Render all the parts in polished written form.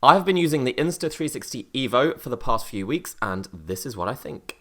I've been using the Insta360 EVO for the past few weeks, and this is what I think.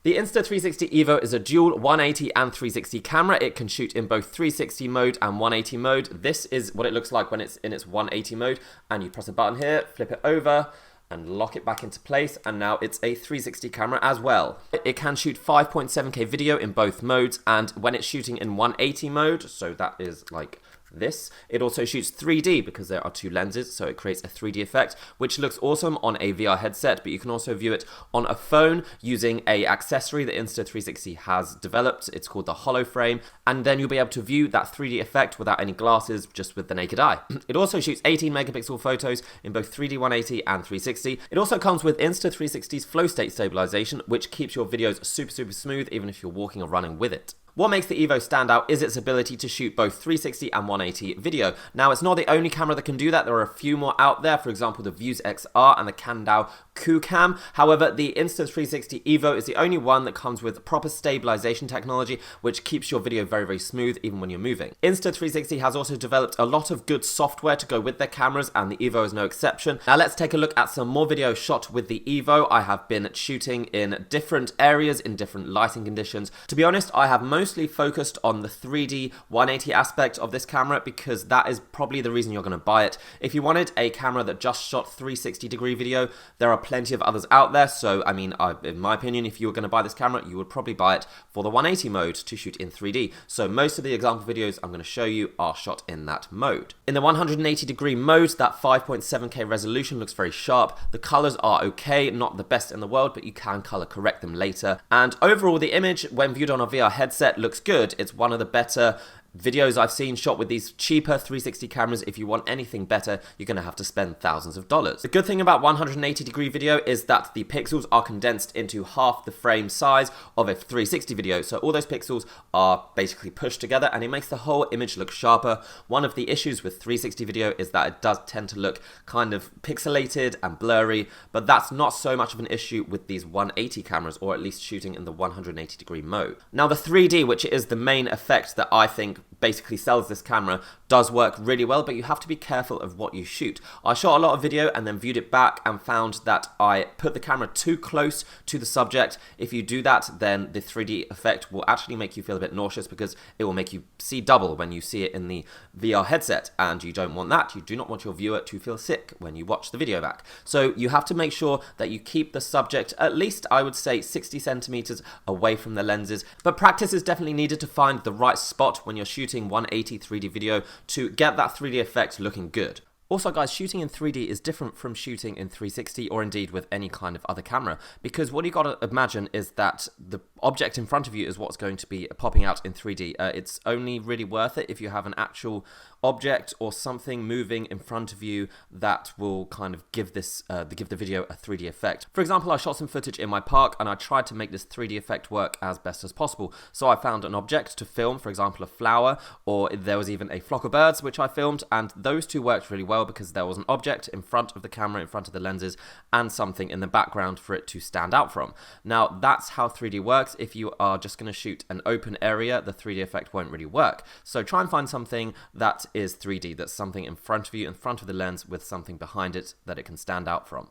The Insta360 EVO is a dual 180 and 360 camera. It can shoot in both 360 mode and 180 mode. This is what it looks like when it's in its 180 mode, and you press a button here, flip it over, and lock it back into place, and now it's a 360 camera as well. It can shoot 5.7K video in both modes, and when it's shooting in 180 mode, so that is like this, it also shoots 3D because there are two lenses, so it creates a 3D effect, which looks awesome on a VR headset, but you can also view it on a phone using a accessory that Insta360 has developed. It's called the Holoframe, and then you'll be able to view that 3D effect without any glasses, just with the naked eye. It also shoots 18 megapixel photos in both 3D 180 and 360. It also comes with Insta360's flowstate stabilization, which keeps your videos super smooth even if you're walking or running with it. What makes the EVO stand out is its ability to shoot both 360 and 180 video. Now, it's not the only camera that can do that. There are a few more out there, for example, the Vuse XR and the Candao QCam. However, the Insta360 EVO is the only one that comes with proper stabilization technology, which keeps your video very smooth even when you're moving. Insta360 has also developed a lot of good software to go with their cameras, and the EVO is no exception. Now, let's take a look at some more video shot with the EVO. I have been shooting in different areas, in different lighting conditions. To be honest, I have mostly focused on the 3D 180 aspect of this camera because that is probably the reason you're going to buy it. If you wanted a camera that just shot 360 degree video, there are plenty of others out there. So, I mean, in my opinion, if you were going to buy this camera, you would probably buy it for the 180 mode to shoot in 3D. So most of the example videos I'm going to show you are shot in that mode. In the 180 degree mode, that 5.7K resolution looks very sharp. The colors are okay, not the best in the world, but you can color correct them later. And overall, the image, when viewed on a VR headset, looks good. It's one of the better videos I've seen shot with these cheaper 360 cameras. If you want anything better, you're going to have to spend thousands of dollars. The good thing about 180 degree video is that the pixels are condensed into half the frame size of a 360 video. So all those pixels are basically pushed together and it makes the whole image look sharper. One of the issues with 360 video is that it does tend to look kind of pixelated and blurry, but that's not so much of an issue with these 180 cameras, or at least shooting in the 180 degree mode. Now the 3D, which is the main effect that I think basically sells this camera, does work really well, but you have to be careful of what you shoot. I shot a lot of video and then viewed it back and found that I put the camera too close to the subject. If you do that, then the 3D effect will actually make you feel a bit nauseous because it will make you see double when you see it in the VR headset, and you don't want that. You do not want your viewer to feel sick when you watch the video back. So you have to make sure that you keep the subject at least, I would say, 60 centimeters away from the lenses, but practice is definitely needed to find the right spot when you're shooting 180 3D video to get that 3D effect looking good. Also guys, shooting in 3D is different from shooting in 360 or indeed with any kind of other camera, because what you got to imagine is that the object in front of you is what's going to be popping out in 3D. It's only really worth it if you have an actual object or something moving in front of you that will kind of give this give the video a 3D effect. For example, I shot some footage in my park and I tried to make this 3D effect work as best as possible. So I found an object to film, for example, a flower, or there was even a flock of birds which I filmed, and those two worked really well because there was an object in front of the camera, in front of the lenses, and something in the background for it to stand out from. Now, that's how 3D works. If you are just going to shoot an open area, the 3D effect won't really work. So try and find something that is 3D, that's something in front of you, in front of the lens, with something behind it that it can stand out from.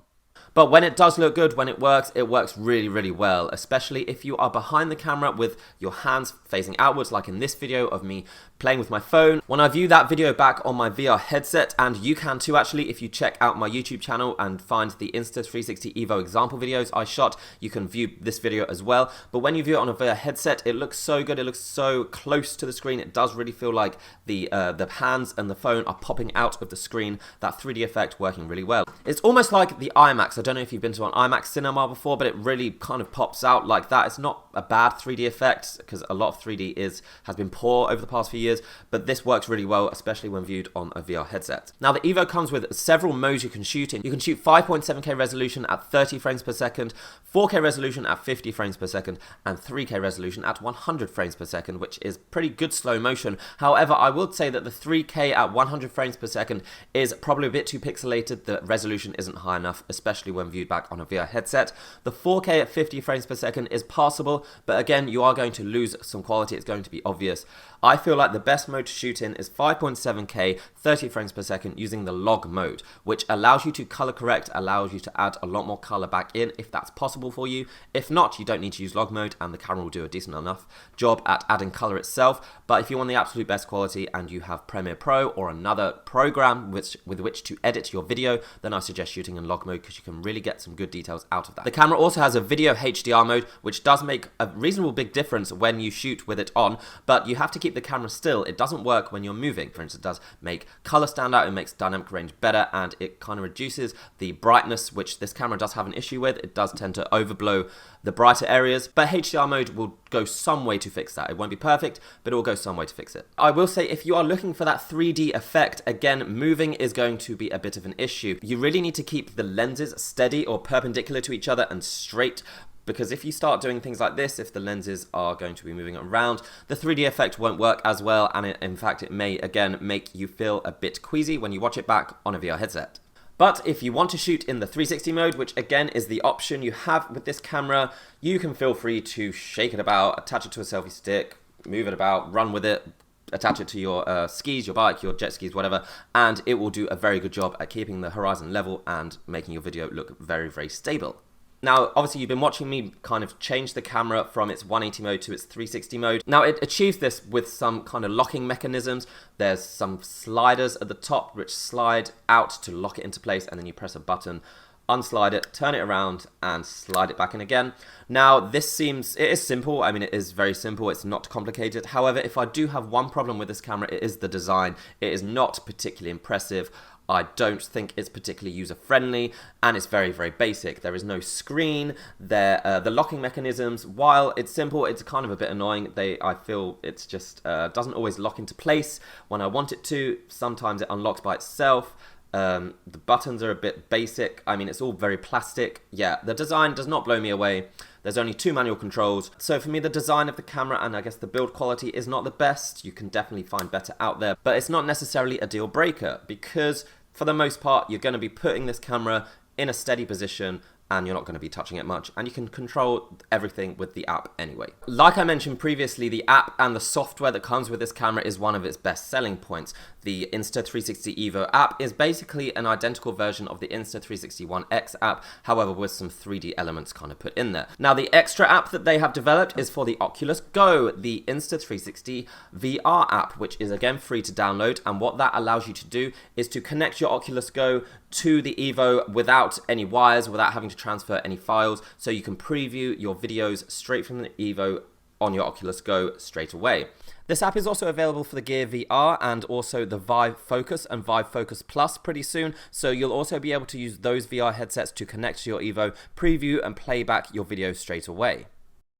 But when it does look good, when it works really well, especially if you are behind the camera with your hands facing outwards, like in this video of me playing with my phone. When I view that video back on my VR headset, and you can too actually if you check out my YouTube channel and find the Insta360 EVO example videos I shot, you can view this video as well. But when you view it on a VR headset, it looks so good, it looks so close to the screen, it does really feel like the hands and the phone are popping out of the screen, that 3D effect working really well. It's almost like the IMAX. I don't know if you've been to an IMAX cinema before, but it really kind of pops out like that. It's not a bad 3D effect because a lot of 3D has been poor over the past few years, but this works really well, especially when viewed on a VR headset. Now the EVO comes with several modes you can shoot in. You can shoot 5.7K resolution at 30 frames per second, 4K resolution at 50 frames per second, and 3K resolution at 100 frames per second, which is pretty good slow motion. However, I would say that the 3K at 100 frames per second is probably a bit too pixelated. The resolution isn't high enough, especially when viewed back on a VR headset. The 4K at 50 frames per second is passable, but again, you are going to lose some quality. It's going to be obvious. I feel like the best mode to shoot in is 5.7K 30 frames per second using the log mode, which allows you to color correct, allows you to add a lot more color back in if that's possible for you. If not, you don't need to use log mode and the camera will do a decent enough job at adding color itself. But if you want the absolute best quality and you have Premiere Pro or another program with which to edit your video, then I suggest shooting in log mode because you can really get some good details out of that. The camera also has a video HDR mode, which does make a reasonable big difference when you shoot with it on, but you have to keep the camera still. It doesn't work when you're moving. For instance, it does make color stand out, it makes dynamic range better, and it kind of reduces the brightness, which this camera does have an issue with. It does tend to overblow the brighter areas, but HDR mode will go some way to fix that. It won't be perfect, but it will go some way to fix it. I will say, if you are looking for that 3D effect, again, moving is going to be a bit of an issue. You really need to keep the lenses steady or perpendicular to each other and straight, because if you start doing things like this, if the lenses are going to be moving around, the 3D effect won't work as well, and in fact it may again make you feel a bit queasy when you watch it back on a VR headset. But if you want to shoot in the 360 mode, which again is the option you have with this camera, you can feel free to shake it about, attach it to a selfie stick, move it about, run with it, attach it to your skis, your bike, your jet skis, whatever, and it will do a very good job at keeping the horizon level and making your video look very, very stable. Now, obviously, you've been watching me kind of change the camera from its 180 mode to its 360 mode. Now, it achieves this with some kind of locking mechanisms. There's some sliders at the top which slide out to lock it into place, and then you press a button, unslide it, turn it around, and slide it back in again. Now, it is simple. I mean, it is very simple. It's not complicated. However, if I do have one problem with this camera, it is the design. It is not particularly impressive. I don't think it's particularly user-friendly, and it's very, very basic. There is no screen. The locking mechanisms, while it's simple, it's kind of a bit annoying. I feel it's just doesn't always lock into place when I want it to. Sometimes it unlocks by itself. The buttons are a bit basic. I mean, it's all very plastic. Yeah, the design does not blow me away. There's only 2 manual controls. So for me, the design of the camera and I guess the build quality is not the best. You can definitely find better out there, but it's not necessarily a deal breaker because for the most part, you're going to be putting this camera in a steady position and you're not going to be touching it much, and you can control everything with the app anyway. Like I mentioned previously, the app and the software that comes with this camera is one of its best selling points. The Insta360 EVO app is basically an identical version of the Insta360 One X app, however with some 3D elements kind of put in there. Now, the extra app that they have developed is for the Oculus Go, the Insta360 VR app, which is again free to download, and what that allows you to do is to connect your Oculus Go to the EVO without any wires, without having to transfer any files, so you can preview your videos straight from the EVO on your Oculus Go straight away. This app is also available for the Gear VR and also the Vive Focus and Vive Focus Plus pretty soon, so you'll also be able to use those VR headsets to connect to your EVO, preview and play back your videos straight away.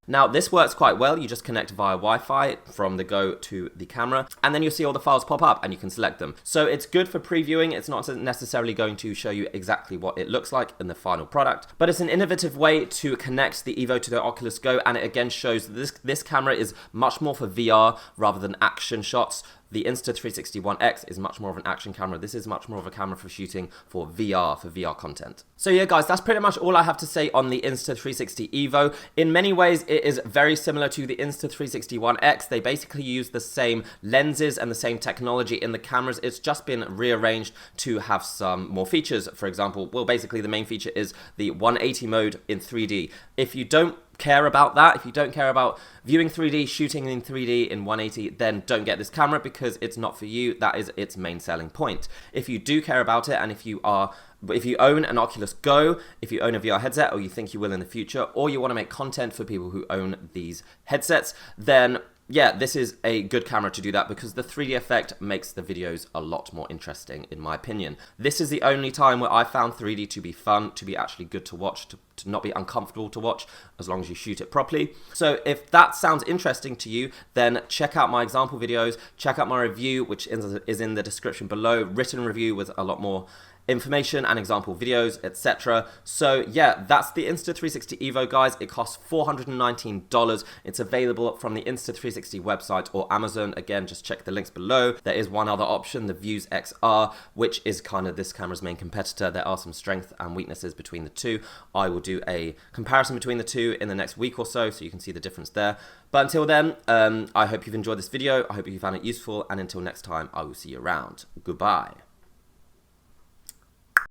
Now, this works quite well. You just connect via Wi-Fi from the Go to the camera, and then you'll see all the files pop up and you can select them. So it's good for previewing. It's not necessarily going to show you exactly what it looks like in the final product, but it's an innovative way to connect the EVO to the Oculus Go, and it again shows that this camera is much more for VR rather than action shots. The Insta360 One X is much more of an action camera. This is much more of a camera for shooting for VR content. So yeah, guys, that's pretty much all I have to say on the Insta360 EVO. In many ways, it is very similar to the Insta360 One X. They basically use the same lenses and the same technology in the cameras. It's just been rearranged to have some more features. For example, well, basically the main feature is the 180 mode in 3D. If you don't care about that, if you don't care about viewing 3D, shooting in 3D in 180, then don't get this camera because it's not for you. That is its main selling point. If you do care about it, and if you own an Oculus Go, if you own a VR headset, or you think you will in the future, or you want to make content for people who own these headsets, then yeah, this is a good camera to do that because the 3D effect makes the videos a lot more interesting, in my opinion. This is the only time where I found 3D to be fun, to be actually good to watch, to not be uncomfortable to watch, as long as you shoot it properly. So if that sounds interesting to you, then check out my example videos, check out my review, which is in the description below, written review with a lot more information and example videos, etc. So yeah, that's the Insta360 EVO, guys. It costs $419. It's available from the Insta360 website or Amazon. Again, just check the links below. There is one other option, the Views XR, which is kind of this camera's main competitor. There are some strengths and weaknesses between the two. I will do a comparison between the two in the next week or so you can see the difference there. But until then, I hope you've enjoyed this video. I hope you found it useful, and until next time, I will see you around. Goodbye.